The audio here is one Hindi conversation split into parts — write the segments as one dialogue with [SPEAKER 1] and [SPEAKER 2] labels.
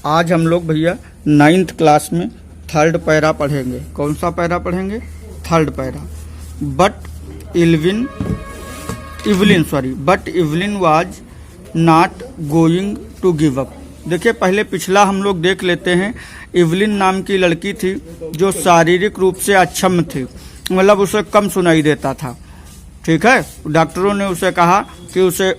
[SPEAKER 1] आज हम लोग भैया 9th क्लास में 3rd पैरा पढ़ेंगे। कौन सा पैरा पढ़ेंगे? 3rd para. But Evelyn was not going to give up. देखिए, पहले पिछला हम लोग देख लेते हैं। इवलिन नाम की लड़की थी जो शारीरिक रूप से अक्षम थी, मतलब उसे कम सुनाई देता था। ठीक है, डॉक्टरों ने उसे कहा कि उसे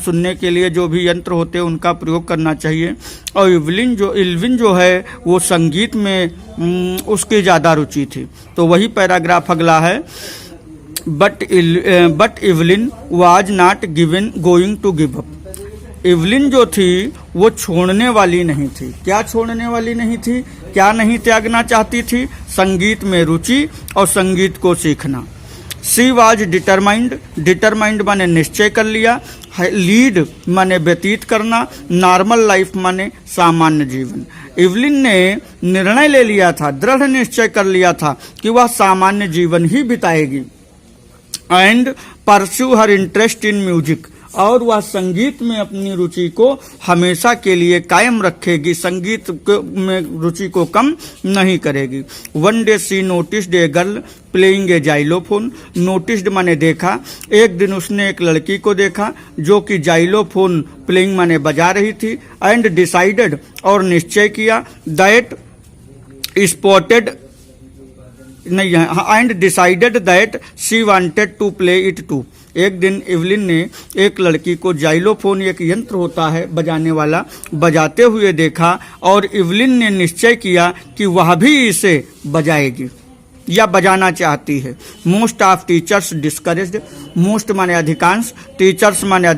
[SPEAKER 1] सुनने के लिए जो भी यंत्र होते हैं उनका प्रयोग करना चाहिए। और इल्विन जो है वो संगीत में उसकी ज़्यादा रुचि थी। तो वही पैराग्राफ अगला है। But Evelyn was not going to give up. Evelyn जो थी वो छोड़ने वाली नहीं थी। क्या छोड़ने वाली नहीं थी? क्या नहीं त्यागना चाहती थी? संगीत में रुचि और संगीत को सीखना। सी वाज डिटरमाइंड माने निश्चय कर लिया। लीड माने व्यतीत करना। नॉर्मल लाइफ माने सामान्य जीवन। इवलिन ने निर्णय ले लिया था, दृढ़ निश्चय कर लिया था कि वह सामान्य जीवन ही बिताएगी। And pursue her interest in music, और वह संगीत में अपनी रुचि को हमेशा के लिए कायम रखेगी, संगीत में रुचि को कम नहीं करेगी। One day she noticed a girl playing a xylophone. Noticed माने देखा। एक दिन उसने एक लड़की को देखा जो कि जाइलोफोन प्लेइंग माने बजा रही थी। एंड डिसाइडेड, और निश्चय किया। दैट स्पॉटेड नहीं है, and decided that she wanted to play it too. एक दिन इवलिन ने एक लड़की को जाइलोफोन, एक यंत्र होता है बजाने वाला, बजाते हुए देखा और इवलिन ने निश्चय किया कि वह भी इसे बजाएगी या बजाना चाहती है। Most of teachers discouraged. Most माने अधिकांश, टीचर्स माने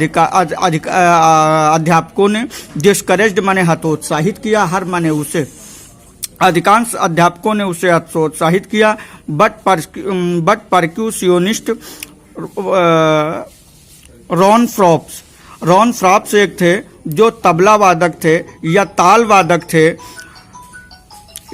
[SPEAKER 1] अध्यापकों ने, डिस्करेज्ड माने हतोत्साहित किया, हर माने उसे, अधिकांश अध्यापकों ने उसे हतोत्साहित किया। बट परक्यूशनिस्ट रॉन फ्रॉप्स एक थे जो तबला वादक थे या ताल वादक थे।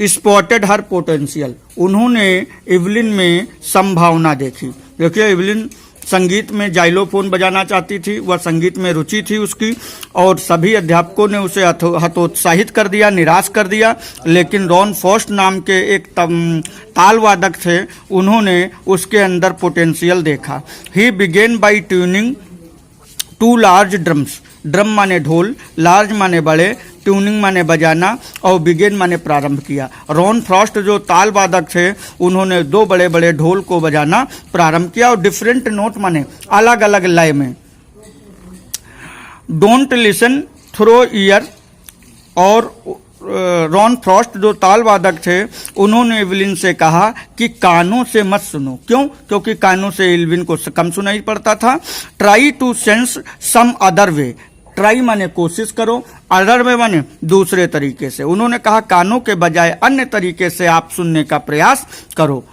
[SPEAKER 1] स्पॉटेड हर पोटेंशियल, उन्होंने इवलिन में संभावना देखी। देखिए, इवलिन संगीत में जाइलोफोन बजाना चाहती थी, वह संगीत में रुचि थी उसकी, और सभी अध्यापकों ने उसे हतोत्साहित कर दिया, निराश कर दिया। लेकिन रॉन फॉस्ट नाम के एक ताल वादक थे, उन्होंने उसके अंदर पोटेंशियल देखा। ही begin by tuning 2 large drums. Drum माने ढोल, लार्ज माने बड़े, ट्यूनिंग माने बजाना, और बिगेन माने प्रारंभ किया। रॉन फ्रॉस्ट जो ताल वादक थे, उन्होंने 2 बड़े बड़े ढोल को बजाना प्रारंभ किया, और डिफरेंट नोट माने अलग अलग लय में। Don't listen through ear. और रॉन फ्रॉस्ट जो ताल वादक थे, उन्होंने इवलिन से कहा कि कानों से मत सुनो। क्यों? क्योंकि कानों से इवलिन को कम सुनाई पड़ता था। Try to sense some other way. Try माने कोशिश करो, अदर वे माने दूसरे तरीके से। उन्होंने कहा कानों के बजाय अन्य तरीके से आप सुनने का प्रयास करो।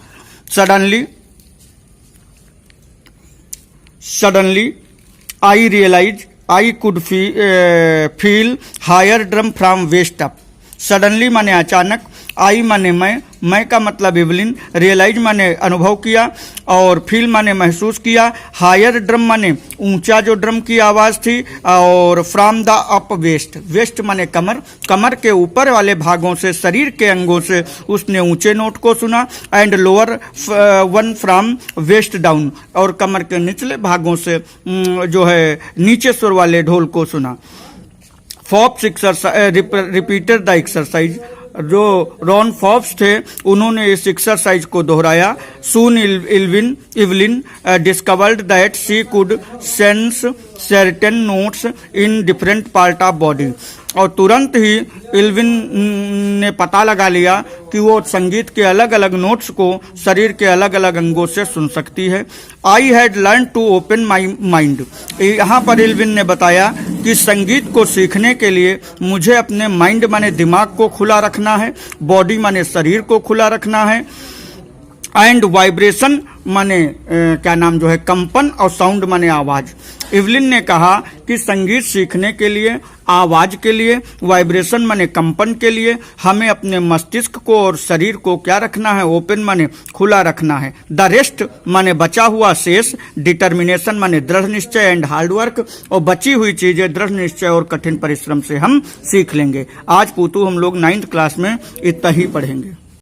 [SPEAKER 1] Suddenly I realise I could feel higher drum from waist up. Suddenly माने अचानक, आई माने मैं का मतलब इवलिन, रियलाइज माने अनुभव किया, और फील माने महसूस किया, हायर ड्रम माने ऊंचा जो ड्रम की आवाज थी, और फ्रॉम द अप वेस्ट माने कमर के ऊपर वाले भागों से, शरीर के अंगों से उसने ऊंचे नोट को सुना। And lower one from waist down, और कमर के निचले भागों से जो है नीचे स्वर वाले ढोल को सुना। Forbes repeated the exercise. जो रॉन फॉप्स थे, उन्होंने इस एक्सरसाइज को दोहराया। Soon Evelyn discovered that she could sense certain notes in different part of body. और तुरंत ही इवलिन ने पता लगा लिया कि वो संगीत के अलग अलग नोट्स को शरीर के अलग अलग अंगों से सुन सकती है। I had learn to open my mind. यहाँ पर इवलिन ने बताया कि संगीत को सीखने के लिए मुझे अपने माइंड माने दिमाग को खुला रखना है, बॉडी माने शरीर को खुला रखना है। एंड वाइब्रेशन माने क्या नाम जो है कंपन, और साउंड माने आवाज। इवलिन ने कहा कि संगीत सीखने के लिए, आवाज के लिए, वाइब्रेशन माने कंपन के लिए हमें अपने मस्तिष्क को और शरीर को क्या रखना है, ओपन माने खुला रखना है। द रेस्ट माने बचा हुआ शेष, डिटर्मिनेशन माने दृढ़ निश्चय एंड हार्डवर्क, और बची हुई चीजें दृढ़ निश्चय और कठिन परिश्रम से हम सीख लेंगे। आज पूतू हम लोग 9th क्लास में इतना ही पढ़ेंगे।